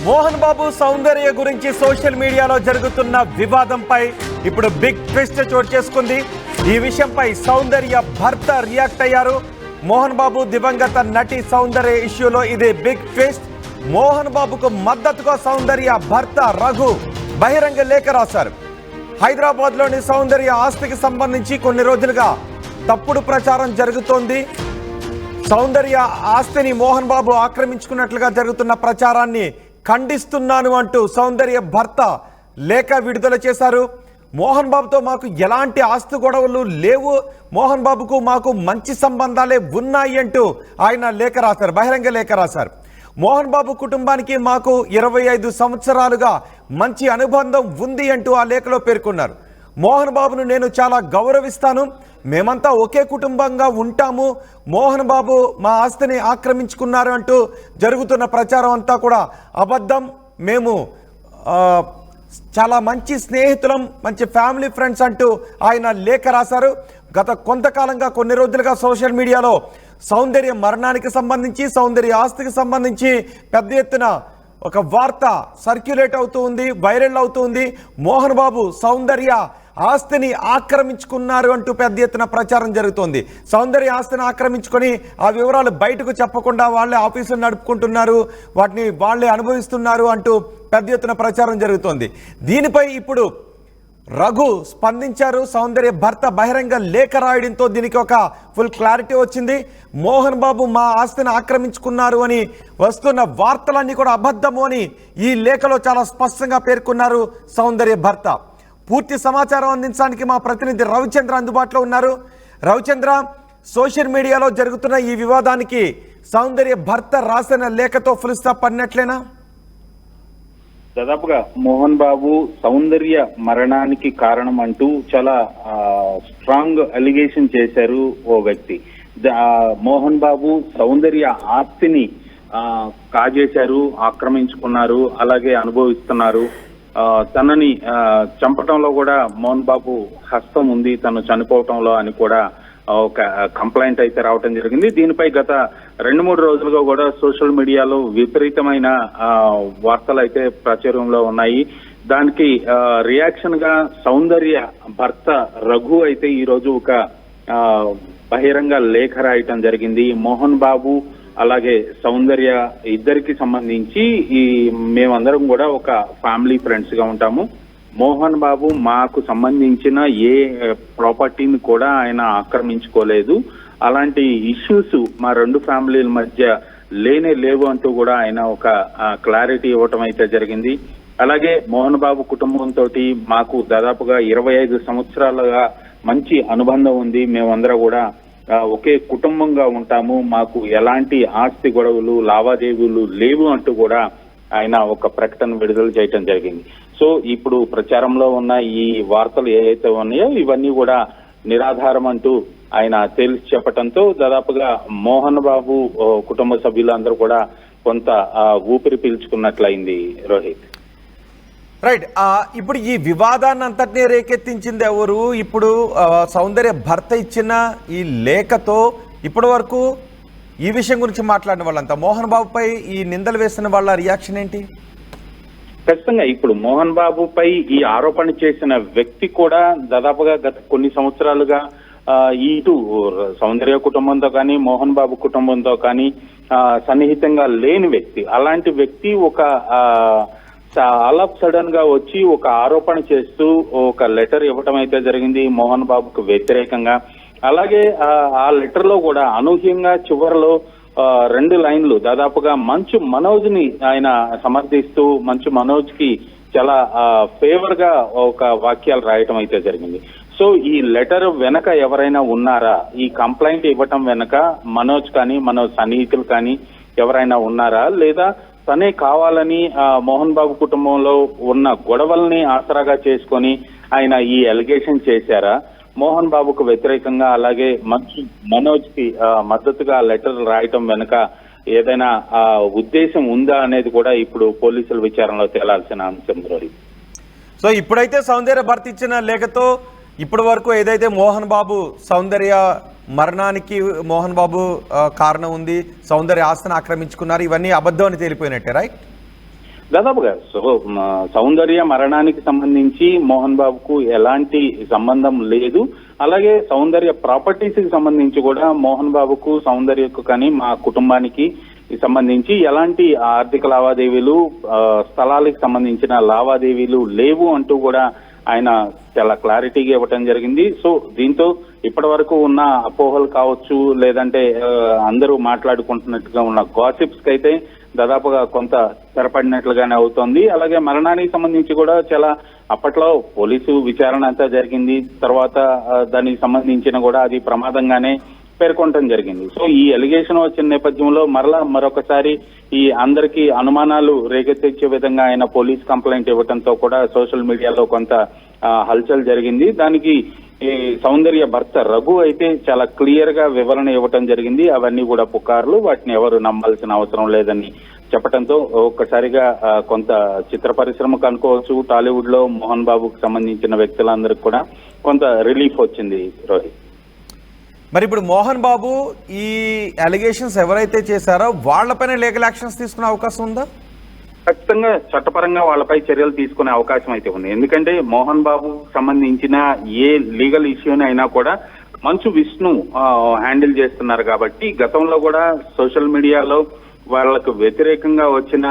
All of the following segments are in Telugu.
మోహన్ బాబు సౌందర్య గురించి సోషల్ మీడియాలో జరుగుతున్న వివాదంపై ఇప్పుడు బిగ్ ట్విస్ట్ చోటు చేసుకుంది. ఈ విషయంపై సౌందర్య భర్త రియాక్ట్ అయ్యారు. మోహన్ బాబు దివంగత నటి సౌందర్య ఇష్యూలో ఇది బిగ్ ట్విస్ట్. మోహన్ బాబుకు మద్దతుగా సౌందర్య భర్త రఘు బహిరంగ లేఖ రాశారు. హైదరాబాద్లోని సౌందర్య ఆస్తికి సంబంధించి కొన్ని రోజులుగా తప్పుడు ప్రచారం జరుగుతోంది. సౌందర్య ఆస్తిని మోహన్ బాబు ఆక్రమించుకున్నట్లుగా జరుగుతున్న ప్రచారాన్ని ఖండిస్తున్నాను అంటూ సౌందర్య భర్త లేఖ విడుదల చేశారు. మోహన్ బాబుతో మాకు ఎలాంటి ఆస్తి గొడవలు లేవు, మోహన్ బాబుకు మాకు మంచి సంబంధాలే ఉన్నాయి అంటూ ఆయన లేఖ రాశారు, బహిరంగ లేఖ రాశారు. మోహన్ బాబు కుటుంబానికి మాకు 25 సంవత్సరాలుగా మంచి అనుబంధం ఉంది అంటూ ఆ లేఖలో పేర్కొన్నారు. మోహన్ బాబును నేను చాలా గౌరవిస్తాను, మేమంతా ఒకే కుటుంబంగా ఉంటాము, మోహన్ బాబు మా ఆస్తిని ఆక్రమించుకున్నారు అంటూ జరుగుతున్న ప్రచారం అంతా కూడా అబద్ధం, మేము చాలా మంచి స్నేహితులం, మంచి ఫ్యామిలీ ఫ్రెండ్స్ అంటూ ఆయన లేఖ రాశారు. గత కొంతకాలంగా కొన్ని రోజులుగా సోషల్ మీడియాలో సౌందర్య మరణానికి సంబంధించి, సౌందర్య ఆస్తికి సంబంధించి పెద్ద ఎత్తున ఒక వార్త సర్క్యులేట్ అవుతూ ఉంది, వైరల్ అవుతుంది. మోహన్ బాబు సౌందర్య ఆస్తిని ఆక్రమించుకున్నారు అంటూ పెద్ద ఎత్తున ప్రచారం జరుగుతోంది. సౌందర్య ఆస్తిని ఆక్రమించుకొని ఆ వివరాలు బయటకు చెప్పకుండా వాళ్ళే ఆఫీసులు నడుపుకుంటున్నారు, వాటిని వాళ్ళే అనుభవిస్తున్నారు అంటూ పెద్ద ఎత్తున ప్రచారం జరుగుతోంది. దీనిపై ఇప్పుడు రఘు స్పందించారు. సౌందర్య భర్త బహిరంగ లేఖ రాయడంతో దీనికి ఒక ఫుల్ క్లారిటీ వచ్చింది. మోహన్ బాబు మా ఆస్తిని ఆక్రమించుకున్నారు అని వస్తున్న వార్తలన్నీ కూడా అబద్ధము అని ఈ లేఖలో చాలా స్పష్టంగా పేర్కొన్నారు సౌందర్య భర్త. పూర్తి సమాచారం అందించడానికి మా ప్రతినిధి రవిచంద్ర అందుబాటులో ఉన్నారు. రవిచంద్ర, సోషల్ మీడియాలో జరుగుతున్న ఈ వివాదానికి సౌందర్య భర్త రాసిన లేఖతో ఫుల్ స్టాప్ పడినట్లేనా? దాదాపుగా మోహన్ బాబు సౌందర్య మరణానికి కారణం అంటూ చాలా స్ట్రాంగ్ అలిగేషన్ చేశారు ఓ వ్యక్తి. మోహన్ బాబు సౌందర్య ఆస్తిని కాజేశారు, ఆక్రమించుకున్నారు, అలాగే అనుభవిస్తున్నారు. తనని చంపటంలో కూడా మోహన్ బాబు హస్తం ఉంది, తను చనిపోవటంలో అని కూడా ఒక కంప్లైంట్ అయితే రావటం జరిగింది. దీనిపై గత 2-3 రోజులుగా కూడా సోషల్ మీడియాలో విపరీతమైన వార్తలు అయితే ప్రాచుర్యంలో ఉన్నాయి. దానికి రియాక్షన్ గా సౌందర్య భర్త రఘు అయితే ఈ రోజు ఒక బహిరంగ లేఖ రాయటం జరిగింది. మోహన్ బాబు అలాగే సౌందర్య ఇద్దరికి సంబంధించి మేమందరం కూడా ఒక ఫ్యామిలీ ఫ్రెండ్స్ గా ఉంటాము. మోహన్ బాబు మాకు సంబంధించిన ఏ ప్రాపర్టీని కూడా ఆయన ఆక్రమించుకోలేదు, అలాంటి ఇష్యూస్ మా 2 ఫ్యామిలీల మధ్య లేవు అంటూ కూడా ఆయన ఒక క్లారిటీ ఇవ్వటం అయితే జరిగింది. అలాగే మోహన్ బాబు కుటుంబంతో మాకు దాదాపుగా 25 సంవత్సరాలుగా మంచి అనుబంధం ఉంది, మేమందరం కూడా ఒకే కుటుంబంగా ఉంటాము, మాకు ఎలాంటి ఆస్తి గొడవలు లావాదేవీలు లేవు అంటూ కూడా ఆయన ఒక ప్రకటన విడుదల చేయటం జరిగింది. సో ఇప్పుడు ప్రచారంలో ఉన్న ఈ వార్తలు ఏవైతే ఉన్నాయో ఇవన్నీ కూడా నిరాధారం అంటూ ఆయన తేల్చి చెప్పడంతో దాదాపుగా మోహన్ బాబు కుటుంబ సభ్యులందరూ కూడా కొంత ఊపిరి పీల్చుకున్నట్లయింది. రోహిత్, రైట్. ఇప్పుడు ఈ వివాదాన్ని అంతటినీ రేకెత్తించింది ఎవరు? ఇప్పుడు సౌందర్య భర్త ఇచ్చిన ఈ లేఖతో ఇప్పటి వరకు ఈ విషయం గురించి మాట్లాడిన వాళ్ళంతా, మోహన్ బాబుపై ఈ నిందలు వేసిన వాళ్ళ రియాక్షన్ ఏంటి? ఖచ్చితంగా ఇప్పుడు మోహన్ బాబుపై ఈ ఆరోపణ చేసిన వ్యక్తి కూడా దాదాపుగా గత కొన్ని సంవత్సరాలుగా ఇటు సౌందర్య కుటుంబంతో కానీ మోహన్ బాబు కుటుంబంతో కానీ సన్నిహితంగా లేని వ్యక్తి. అలాంటి వ్యక్తి ఒక ఆల్ ఆఫ్ సడన్ గా వచ్చి ఒక ఆరోపణ చేస్తూ ఒక లెటర్ ఇవ్వటం అయితే జరిగింది మోహన్ బాబుకు వ్యతిరేకంగా. అలాగే ఆ లెటర్ లో కూడా అనూహ్యంగా చివరిలో 2 లైన్లు దాదాపుగా మంచు మనోజ్ ని ఆయన సమర్థిస్తూ మంచు మనోజ్ కి చాలా ఫేవర్ గా ఒక వాక్యాలు రాయటం అయితే జరిగింది. సో ఈ లెటర్ వెనక ఎవరైనా ఉన్నారా, ఈ కంప్లైంట్ ఇవ్వటం వెనక మనోజ్ కానీ మనోజ్ సన్నిహితులు కానీ ఎవరైనా ఉన్నారా, లేదా తనే కావాలని మోహన్ బాబు కుటుంబంలో ఉన్న గొడవల్ని ఆసరాగా చేసుకొని ఆయన ఈ అలిగేషన్ చేశారా, మోహన్ బాబుకు వ్యతిరేకంగా అలాగే మనోజ్ కి మద్దతుగా లెటర్ రాయటం వెనుక ఏదైనా ఉద్దేశం ఉందా అనేది కూడా ఇప్పుడు పోలీసుల విచారణలో తేలాల్సిన అంశం. రోహిత్, సో ఇప్పుడైతే సౌందర్య భర్త ఇచ్చిన లేఖతో ఇప్పటి వరకు ఏదైతే మోహన్ బాబు సౌందర్య మరణానికి మోహన్ బాబు కారణం ఉంది, సౌందర్య ఆస్తిని ఆక్రమించుకున్నారు, ఇవన్నీ అబద్ధం అని తేలిపోయినట్టే, రైట్? దాదాపుగా సౌందర్య మరణానికి సంబంధించి మోహన్ బాబుకు ఎలాంటి సంబంధం లేదు. అలాగే సౌందర్య ప్రాపర్టీస్ కి సంబంధించి కూడా మోహన్ బాబుకు సౌందర్యకు కానీ మా కుటుంబానికి సంబంధించి ఎలాంటి ఆర్థిక లావాదేవీలు, స్థలాలకు సంబంధించిన లావాదేవీలు లేవు అంటూ కూడా ఆయన చాలా క్లారిటీగా ఇవ్వటం జరిగింది. సో దీంతో ఇప్పటి వరకు ఉన్న అపోహలు కావచ్చు, లేదంటే అందరూ మాట్లాడుకుంటున్నట్టుగా ఉన్న గాసిప్స్ కి అయితే దాదాపుగా కొంత తెరపడినట్లుగానే అవుతోంది. అలాగే మరణానికి సంబంధించి కూడా చాలా అప్పట్లో పోలీసు విచారణ అంతా జరిగింది. తర్వాత దానికి సంబంధించిన కూడా అది ప్రమాదంగానే పేర్కొనడం జరిగింది. సో ఈ ఎలిగేషన్ వచ్చిన నేపథ్యంలో మరొకసారి ఈ అందరికీ అనుమానాలు రేకెత్తించే విధంగా ఆయన పోలీస్ కంప్లైంట్ ఇవ్వడంతో కూడా సోషల్ మీడియాలో కొంత హల్చల్ జరిగింది. దానికి ఈ సౌందర్య భర్త రఘు అయితే చాలా క్లియర్ గా వివరణ ఇవ్వటం జరిగింది. అవన్నీ కూడా పుకార్లు, వాటిని ఎవరు నమ్మాల్సిన అవసరం లేదని చెప్పడంతో ఒక్కసారిగా కొంత చిత్ర పరిశ్రమకు అనుకోవచ్చు, టాలీవుడ్ లో మోహన్ బాబుకు సంబంధించిన వ్యక్తులందరికీ కూడా కొంత రిలీఫ్ వచ్చింది. రోహిత్, మరి ఇప్పుడు మోహన్ బాబు ఈ అలిగేషన్స్ ఎవరైతే చేశారో వాళ్ళపైన లీగల్ యాక్షన్స్ తీసుకునే అవకాశం ఉందా? ఖచ్చితంగా చట్టపరంగా వాళ్ళపై చర్యలు తీసుకునే అవకాశం అయితే ఉంది. ఎందుకంటే మోహన్ బాబు సంబంధించిన ఏ లీగల్ ఇష్యూని అయినా కూడా మంచు విష్ణు హ్యాండిల్ చేస్తున్నారు కాబట్టి గతంలో కూడా సోషల్ మీడియాలో వాళ్ళకు వ్యతిరేకంగా వచ్చిన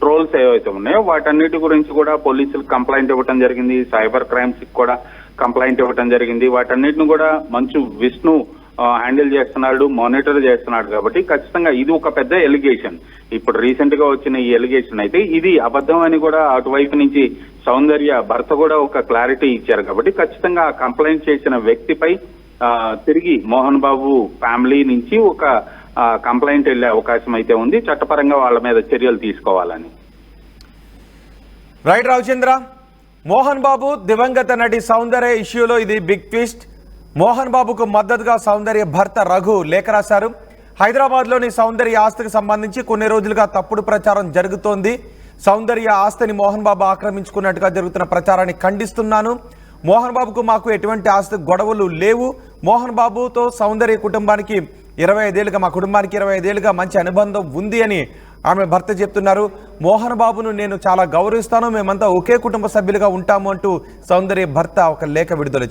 ట్రోల్స్ ఏవైతే ఉన్నాయో వాటన్నిటి గురించి కూడా పోలీసులకు కంప్లైంట్ ఇవ్వడం జరిగింది. సైబర్ క్రైమ్స్ కి కూడా కంప్లైంట్ ఇవ్వడం జరిగింది. వాటన్నిటిని కూడా మంచు విష్ణు హ్యాండిల్ చేస్తున్నాడు, మానిటర్ చేస్తున్నాడు. కాబట్టి ఖచ్చితంగా ఇది ఒక పెద్ద ఎలిగేషన్. ఇప్పుడు రీసెంట్ గా వచ్చిన ఈ ఎలిగేషన్ అయితే ఇది అబద్ధం అని కూడా అటువైపు నుంచి సౌందర్య భర్త కూడా ఒక క్లారిటీ ఇచ్చారు. కాబట్టి ఖచ్చితంగా ఆ కంప్లైంట్ చేసిన వ్యక్తిపై తిరిగి మోహన్ బాబు ఫ్యామిలీ నుంచి ఒక కంప్లైంట్ వెళ్లే అవకాశం అయితే ఉంది. చట్టపరంగా వాళ్ళ మీద చర్యలు తీసుకోవాలని. రైట్ రామచంద్ర, మోహన్ బాబు దివంగత నటి సౌందర్య ఇష్యూలో ఇది బిగ్ ట్విస్ట్. మోహన్ బాబుకు మద్దతుగా సౌందర్య భర్త రఘు లేఖ రాశారు. హైదరాబాద్లోని సౌందర్య ఆస్తికి సంబంధించి కొన్ని రోజులుగా తప్పుడు ప్రచారం జరుగుతోంది. సౌందర్య ఆస్తిని మోహన్ బాబు ఆక్రమించుకున్నట్టుగా జరుగుతున్న ప్రచారాన్ని ఖండిస్తున్నాను. మోహన్ బాబుకు మాకు ఎటువంటి ఆస్తి గొడవలు లేవు. మోహన్ బాబుతో సౌందర్య కుటుంబానికి 25 ఏళ్ళుగా, మా కుటుంబానికి 25 ఏళ్ళుగా మంచి అనుబంధం ఉంది అని ఆమె భర్త చెప్తున్నారు. మోహన్ బాబును నేను చాలా గౌరవిస్తాను, మేమంతా ఒకే కుటుంబ సభ్యులుగా ఉంటాము అంటూ సౌందర్య భర్త ఒక లేఖ విడుదల చేశారు.